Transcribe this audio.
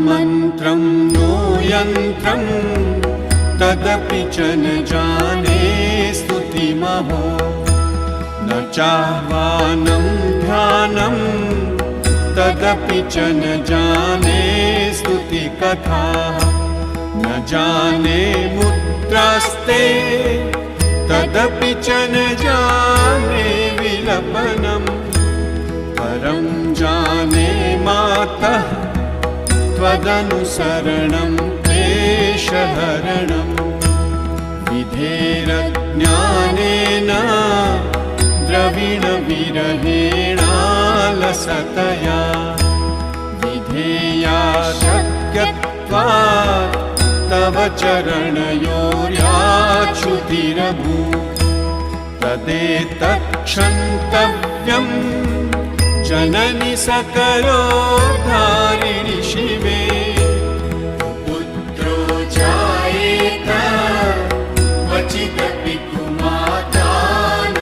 मन्त्रं नो यन्त्रं तदपि च न जाने स्तुतिमहो न चाह्वानं ध्यानं तदपि च न जाने स्तुतिकथाः न जाने मुद्रास्ते तदपि च न जाने विलपनम् परं जाने मातः त्वदनुसरणं क्लेशहरणं विधेरज्ञानेन द्रविणविरहेणालसतया विधेया शक्यत्वात् तव चरणयोर्याच्युतिरभूत् तदेतत्क्षन्तव्यम् जननि सकलोद्धारिणि शिवे